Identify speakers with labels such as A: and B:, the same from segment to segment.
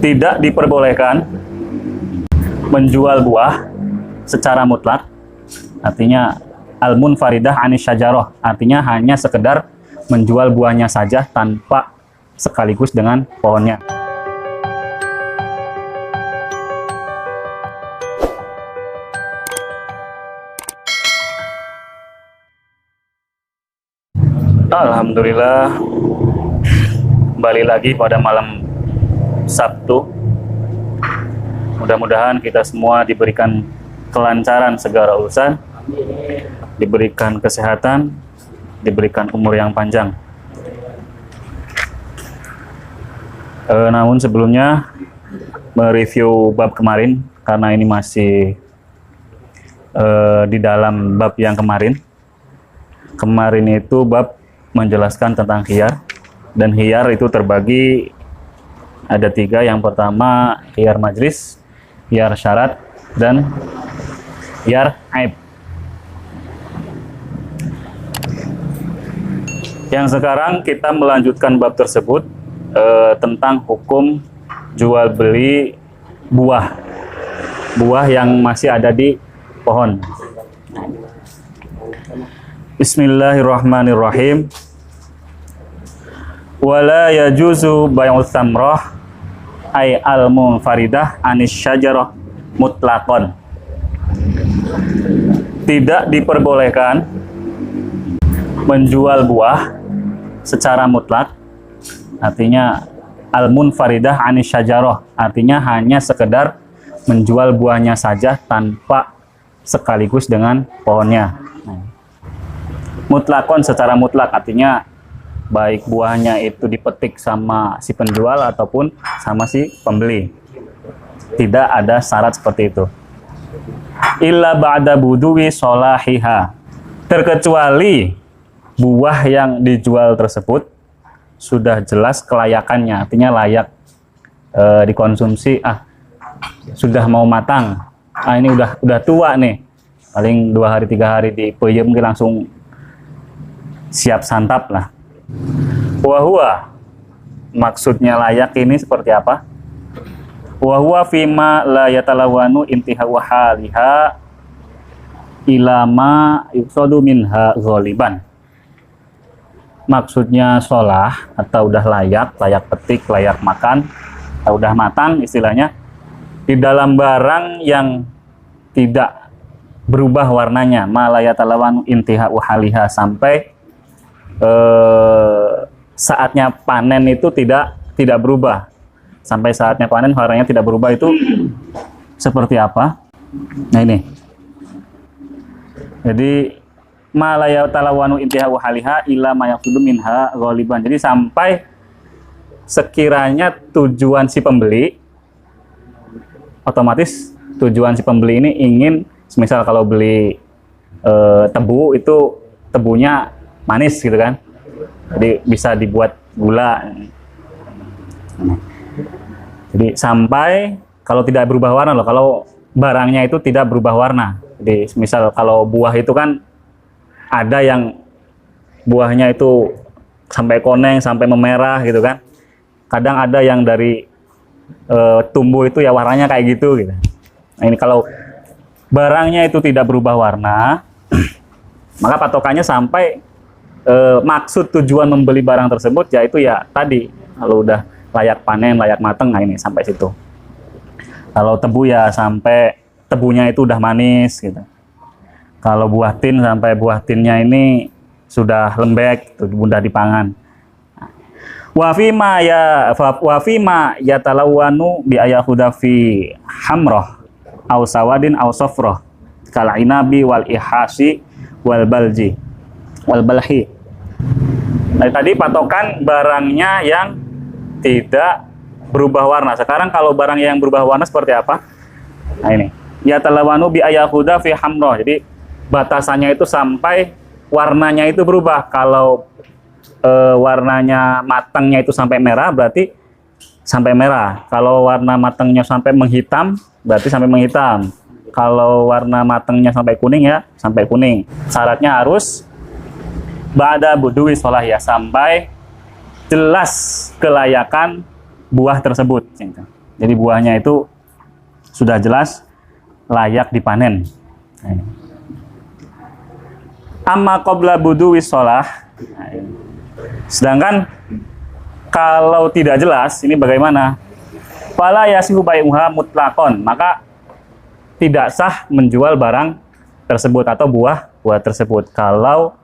A: Tidak diperbolehkan menjual buah secara mutlak, artinya al-munfaridah anis syajarah, artinya hanya sekedar menjual buahnya saja tanpa sekaligus dengan pohonnya. Alhamdulillah, kembali lagi pada malam Sabtu. Mudah-mudahan kita semua diberikan kelancaran segala urusan, diberikan kesehatan, diberikan umur yang panjang. Namun sebelumnya mereview bab kemarin, karena ini masih di dalam bab yang kemarin. Kemarin itu bab menjelaskan tentang khiyar, dan khiyar itu terbagi ada 3. Yang pertama khiyar majlis, khiyar syarat, dan khiyar aib. Yang sekarang kita melanjutkan bab tersebut tentang hukum jual beli buah yang masih ada di pohon. Bismillahirrahmanirrahim. Wala yajuzu bai'u thamrah ay al-munfaridah anis syajarah mutlaqan. Tidak diperbolehkan menjual buah secara mutlak, artinya al-munfaridah anis syajarah, artinya hanya sekedar menjual buahnya saja tanpa sekaligus dengan pohonnya. Mutlakon secara mutlak, artinya baik buahnya itu dipetik sama si penjual ataupun sama si pembeli. Tidak ada syarat seperti itu. Illa ba'da buduwi sholahiha, terkecuali buah yang dijual tersebut sudah jelas kelayakannya, artinya layak dikonsumsi. Sudah mau matang, ini udah tua nih, paling 2 hari 3 hari dipeyem langsung siap santap lah. Wahua, maksudnya layak ini seperti apa? Wahua fima la yatalawanu intiha wahaliha ilama yuksadu minha ghaliban. Maksudnya sholah atau udah layak petik, layak makan, atau udah matang istilahnya, di dalam barang yang tidak berubah warnanya, ma la yatalawanu intiha wahaliha, sampai saatnya panen itu tidak berubah. Sampai saatnya panen warnanya tidak berubah, itu seperti apa? Nah ini. Jadi ma la yatalawanu intiha wahaliha illa ma yaqsudu minha ghaliban. Jadi sampai sekiranya tujuan si pembeli, otomatis tujuan si pembeli ini ingin, misal kalau beli tebu, itu tebunya manis gitu kan, jadi bisa dibuat gula. Jadi sampai kalau tidak berubah warna loh, kalau barangnya itu tidak berubah warna. Jadi misal kalau buah itu kan ada yang buahnya itu sampai koneng, sampai memerah gitu kan, kadang ada yang dari tumbuh itu ya warnanya kayak gitu. Nah ini kalau barangnya itu tidak berubah warna, maka patokannya sampai maksud tujuan membeli barang tersebut, yaitu ya tadi, kalau udah layak panen, layak mateng, nah ini sampai situ. Kalau tebu ya sampai tebunya itu udah manis gitu. Kalau buah tin, sampai buah tinnya ini sudah lembek, mudah dipangan. Wa fima yatalawanu bi ayahuda fi hamroh aw sawadin aw safroh kal inabi wal ihasi wal balji wal balhi. Nah, tadi patokan barangnya yang tidak berubah warna. Sekarang kalau barang yang berubah warna seperti apa? Nah ini, ya talawanu bi ayahuda fi hamroh. Jadi batasannya itu sampai warnanya itu berubah. Kalau warnanya matangnya itu sampai merah, berarti sampai merah. Kalau warna matangnya sampai menghitam, berarti sampai menghitam. Kalau warna matangnya sampai kuning, ya sampai kuning. Syaratnya harus ba'da buduwi sholah, ya sampai jelas kelayakan buah tersebut. Jadi buahnya itu sudah jelas layak dipanen. Nah, ini. Amma qabla buduwi shalah. Nah, ini. Sedangkan kalau tidak jelas, ini bagaimana? Fala yasihu bai'uha mutlaqon, maka tidak sah menjual barang tersebut atau buah tersebut kalau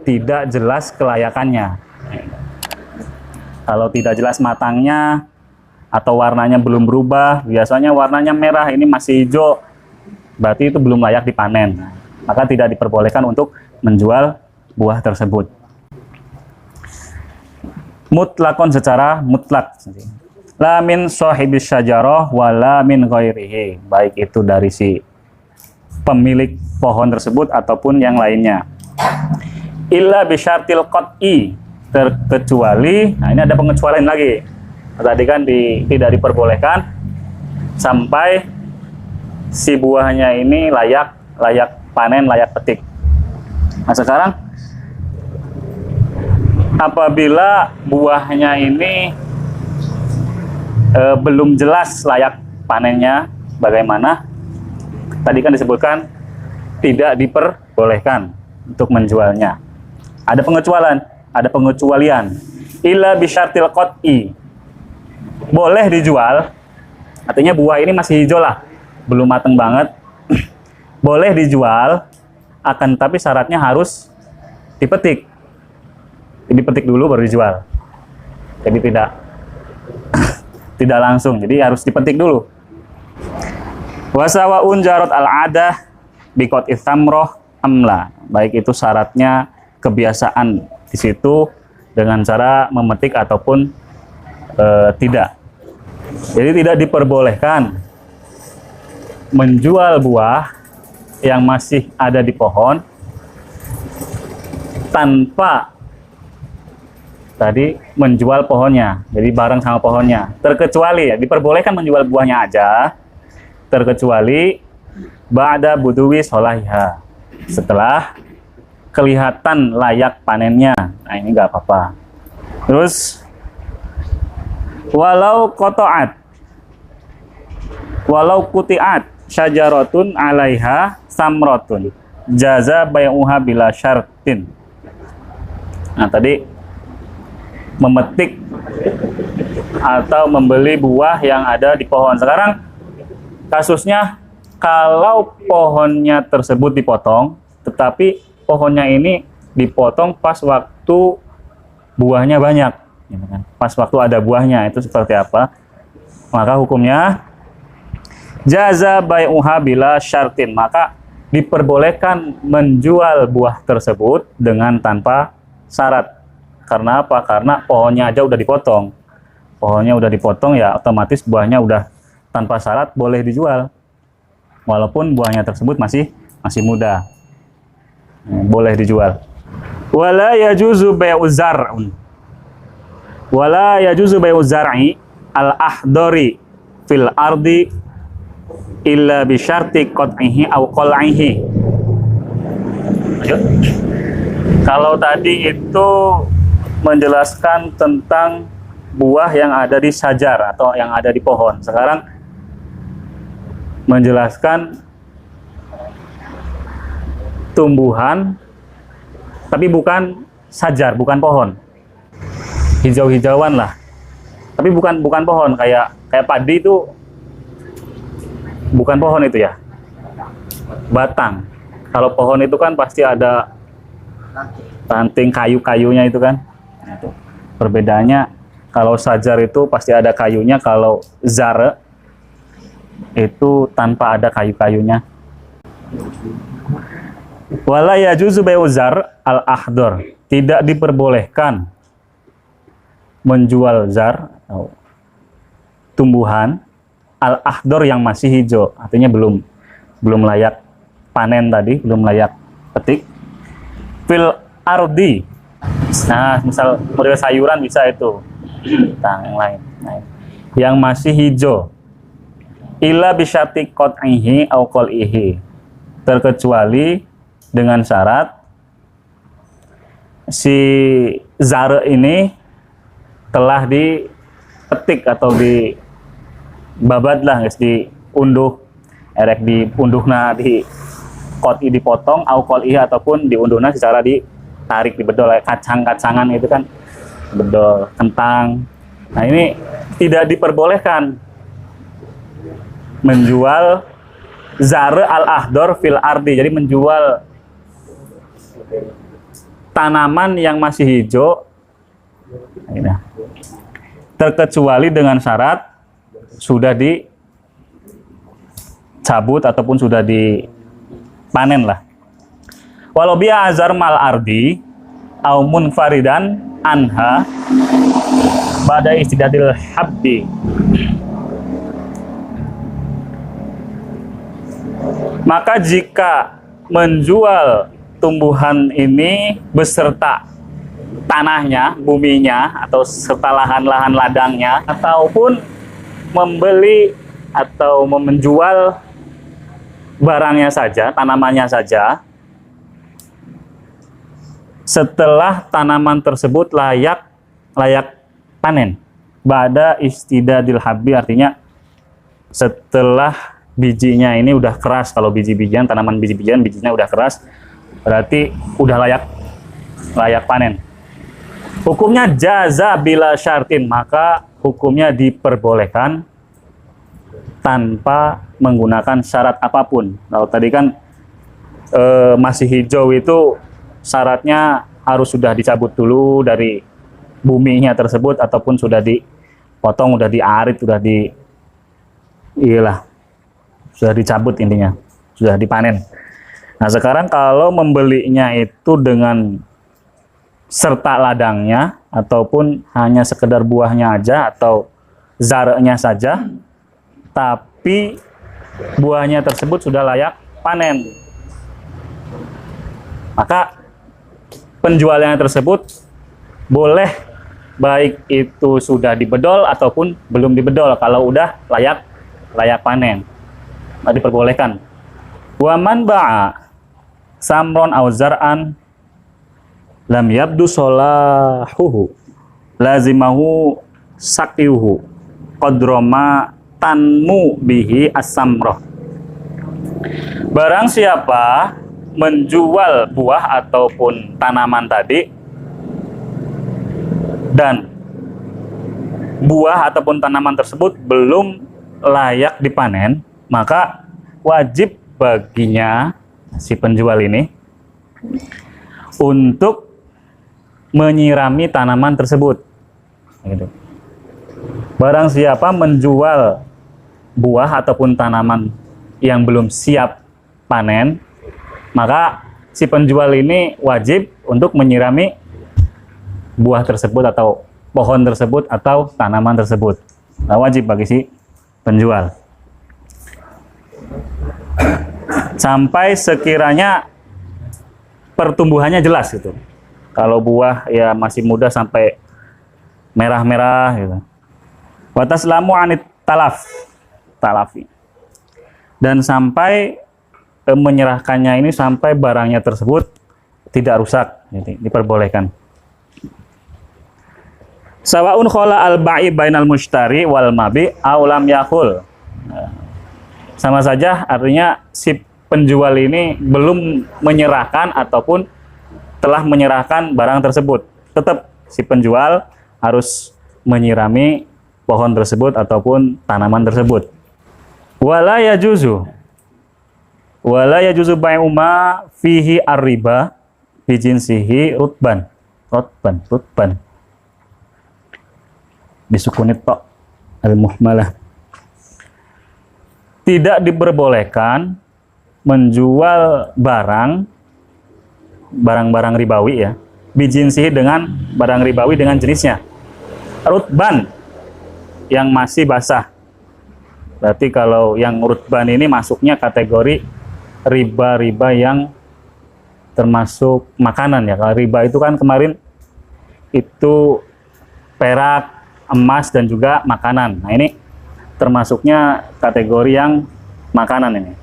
A: tidak jelas kelayakannya. Kalau tidak jelas matangnya atau warnanya belum berubah, biasanya warnanya merah, ini masih hijau, berarti itu belum layak dipanen. Maka tidak diperbolehkan untuk menjual buah tersebut. Mutlakon secara mutlak. La min sahibis syajarah wala min ghairihi. Baik itu dari si pemilik pohon tersebut ataupun yang lainnya. Illa bisyartil qat'i, terkecuali, nah ini ada pengecualian lagi. Tadi kan tidak diperbolehkan sampai si buahnya ini layak panen, layak petik. Nah sekarang apabila buahnya ini belum jelas layak panennya bagaimana, tadi kan disebutkan tidak diperbolehkan untuk menjualnya. Ada pengecualian. Illa bisyartil qat'i. Boleh dijual, artinya buah ini masih hijau lah, belum matang banget. Boleh dijual, akan tapi syaratnya harus dipetik. Dipetik dulu baru dijual. Jadi tidak langsung, jadi harus dipetik dulu. Wasawaun jarot al-adah bikot ithamroh amla. Baik itu syaratnya kebiasaan di situ dengan cara memetik ataupun tidak. Jadi tidak diperbolehkan menjual buah yang masih ada di pohon tanpa tadi menjual pohonnya, jadi bareng sama pohonnya. Terkecuali ya, diperbolehkan menjual buahnya aja, terkecuali ba'da buduwi sholahiha, setelah kelihatan layak panennya. Nah ini nggak apa-apa. Terus walau kuti'at syajaratun alaiha samrotun jaza bai'uha bila syartin. Nah tadi memetik atau membeli buah yang ada di pohon. Sekarang kasusnya kalau pohonnya tersebut dipotong, tetapi pohonnya ini dipotong pas waktu buahnya banyak, gitu kan? Pas waktu ada buahnya, itu seperti apa? Maka hukumnya jaza bai'uha bila syartin, maka diperbolehkan menjual buah tersebut dengan tanpa syarat. Karena apa? Karena pohonnya aja udah dipotong. Pohonnya udah dipotong ya otomatis buahnya udah tanpa syarat boleh dijual. Walaupun buahnya tersebut masih muda. Boleh dijual. Wala yajuzu bai'u zar'un. Wala yajuzu bai'u zar'i al-ahdari fil ardi illa bi syarti qat'ihi aw qal'ihi. Kalau tadi itu menjelaskan tentang buah yang ada di syajar atau yang ada di pohon. Sekarang menjelaskan tumbuhan tapi bukan syajar, bukan pohon. Hijau-hijauan lah. Tapi bukan pohon, kayak padi itu bukan pohon itu ya. Batang. Kalau pohon itu kan pasti ada ranting kayu-kayunya itu kan. Itu perbedaannya, kalau sajar itu pasti ada kayunya, kalau zar itu tanpa ada kayu-kayunya. Wala yajuzu bai'u zar al-ahdar, tidak diperbolehkan menjual zar atau tumbuhan al-ahdar yang masih hijau, artinya belum layak panen tadi, belum layak petik. Fil ardi. Nah, misal model sayuran bisa itu. Yang lain. Nah, yang masih hijau. Illa bisyati qat'ihi aw qal'ihi. Terkecuali dengan syarat si zar ini telah dipetik atau babat lah geus diunduh erek diunduhna di kot dipotong au qol'i ataupun diunduhna secara ditarik dibedol kacang-kacangan itu kan bedol kentang. Nah, ini tidak diperbolehkan menjual zar al-ahdor fil ardi. Jadi menjual tanaman yang masih hijau terkecuali dengan syarat sudah dicabut ataupun sudah dipanen lah. Walau biya azar mal ardi au munfaridan anha pada istidadil habdi. Maka jika menjual tumbuhan ini beserta tanahnya, buminya, atau serta lahan-lahan ladangnya, ataupun membeli atau menjual barangnya saja, tanamannya saja, setelah tanaman tersebut layak panen. Ba'da istidadil habbi, artinya setelah bijinya ini udah keras. Kalau biji-bijian, tanaman biji-bijian, bijinya udah keras, berarti udah layak panen. Hukumnya jaza bila syartin, maka hukumnya diperbolehkan tanpa menggunakan syarat apapun. Kalau tadi kan masih hijau itu syaratnya harus sudah dicabut dulu dari buminya tersebut, ataupun sudah dipotong, sudah diarit, sudah sudah dicabut, intinya sudah dipanen. Nah, sekarang kalau membelinya itu dengan serta ladangnya ataupun hanya sekedar buahnya aja atau zarnya saja, tapi buahnya tersebut sudah layak panen, maka penjualannya tersebut boleh, baik itu sudah dibedol ataupun belum dibedol. Kalau udah layak panen, diperbolehkan. Wa man ba'a samron aw zar'an lam yabdu solahuhu lazimahu saqiuhu qadroma tanmu bihi as-samrah. Barang siapa menjual buah ataupun tanaman tadi dan buah ataupun tanaman tersebut belum layak dipanen, maka wajib baginya si penjual ini untuk menyirami tanaman tersebut. Barang siapa menjual buah ataupun tanaman yang belum siap panen, maka si penjual ini wajib untuk menyirami buah tersebut atau pohon tersebut atau tanaman tersebut. Nah, wajib bagi si penjual. Sampai sekiranya pertumbuhannya jelas gitu. Kalau buah ya masih muda sampai merah-merah gitu. Wa taslamu anit talafi. Dan sampai menyerahkannya ini sampai barangnya tersebut tidak rusak, jadi diperbolehkan. Sawaun khala al-ba'i bainal mushtari wal mabi aw lam yakul. Sama saja, artinya si penjual ini belum menyerahkan ataupun telah menyerahkan barang tersebut. Tetap si penjual harus menyirami pohon tersebut ataupun tanaman tersebut. Wala yajuzu bai'u ma fihi ar-riba bi jinsihi rutban. Disukunit tok al-muhmalah. Tidak diperbolehkan menjual barang-barang ribawi ya, bijinsihi dengan barang ribawi dengan jenisnya, rutban yang masih basah. Berarti kalau yang rutban ini masuknya kategori riba-riba yang termasuk makanan ya. Kalau riba itu kan kemarin itu perak, emas, dan juga makanan. Nah, ini termasuknya kategori yang makanan ini.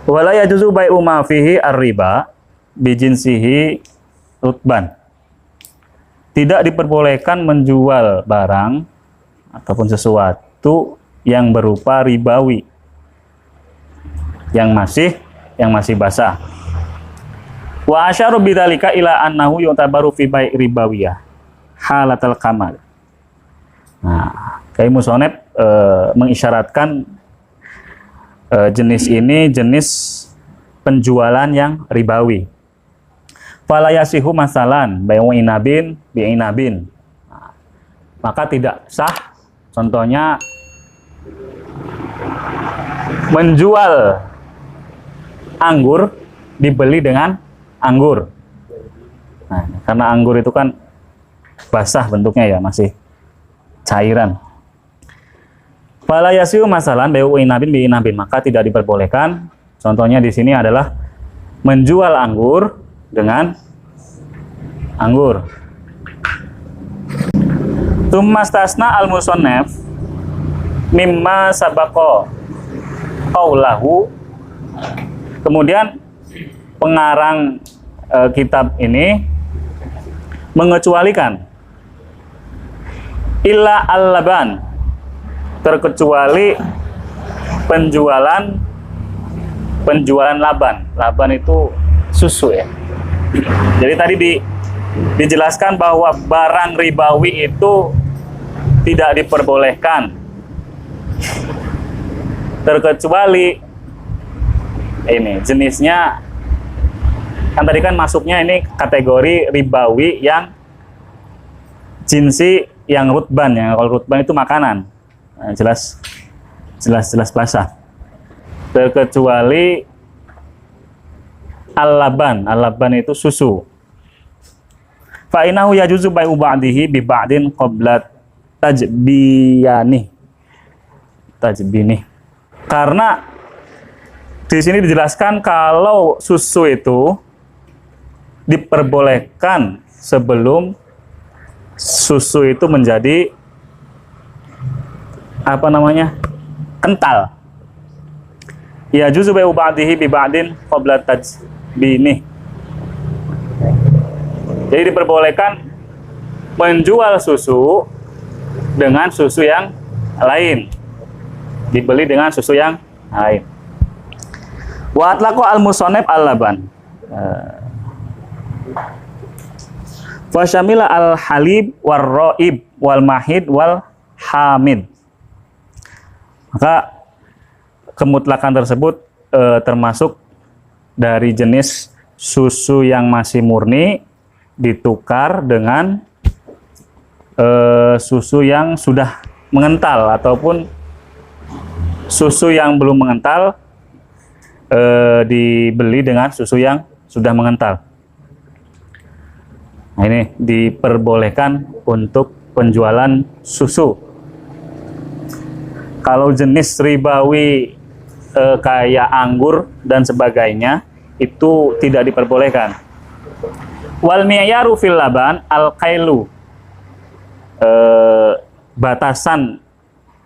A: Wala yajuzu bai'u ma fihi ar-riba bi jinsihi rutban. Tidak diperbolehkan menjual barang ataupun sesuatu yang berupa ribawi, yang masih basah. Wa asyaru bidzalika ila annahu yu'tabaru fi bai' ribawiyah halatal kamal. Nah, Kiai Musoneb mengisyaratkan jenis ini jenis penjualan yang ribawi. Fala yasihu masalan bai'u inabin bi inabin. Maka tidak sah, contohnya menjual anggur dibeli dengan anggur. Nah, karena anggur itu kan basah bentuknya ya, masih cairan. Fala yasihu masalan bai'u inabin bi inabin, maka tidak diperbolehkan. Contohnya di sini adalah menjual anggur dengan anggur. Tsummastasna al-musannaf mimma sabaqa qaulahu. Kemudian pengarang kitab ini mengecualikan illa al-laban, terkecuali penjualan laban. Laban itu susu ya. Jadi tadi dijelaskan bahwa barang ribawi itu tidak diperbolehkan, terkecuali ini jenisnya, kan tadi kan masuknya ini kategori ribawi yang jinsi yang rutban ya. Kalau rutban itu makanan, nah, jelas basah. Terkecuali al-laban itu susu. Fa innahu yajuzu bai'u ba'dihi bi ba'din qabla tajbini. Karena di sini dijelaskan kalau susu itu diperbolehkan sebelum susu itu menjadi kental. Ya juzu bai'u ba'dihi bi ba'din qabla tajbini. Jadi diperbolehkan menjual susu dengan susu yang lain, dibeli dengan susu yang lain. Wa atlaqo al-musannif al-laban. Wa syamila al-halib war-ra'ib wal-mahid wal-hamid. Maka kemutlakan tersebut termasuk dari jenis susu yang masih murni ditukar dengan susu yang sudah mengental, ataupun susu yang belum mengental dibeli dengan susu yang sudah mengental. Nah, ini diperbolehkan untuk penjualan susu. Kalau jenis ribawi kayak anggur dan sebagainya itu tidak diperbolehkan. Wal mi'yaru fil laban al-kailu. Batasan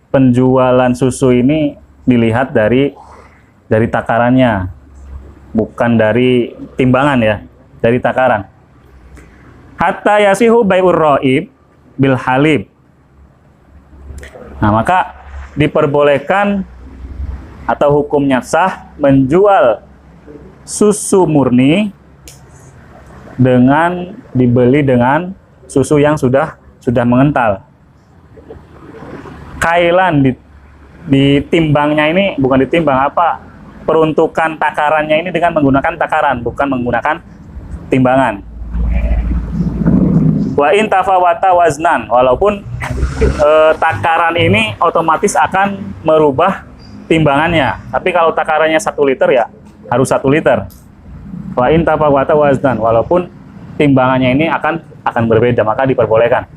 A: penjualan susu ini dilihat dari takarannya, bukan dari timbangan ya, dari takaran. Hatta yasihu bai'ur ra'ib bil halib. Nah, maka diperbolehkan atau hukumnya sah menjual susu murni dengan dibeli dengan susu yang sudah mengental. Kailan ditimbangnya ini bukan ditimbang peruntukan takarannya ini dengan menggunakan takaran, bukan menggunakan timbangan. Wa in tafawata waznan, walaupun takaran ini otomatis akan merubah timbangannya. Tapi kalau takarannya 1 liter ya harus 1 liter. Wa in tafawata waznan, walaupun timbangannya ini akan berbeda, maka diperbolehkan.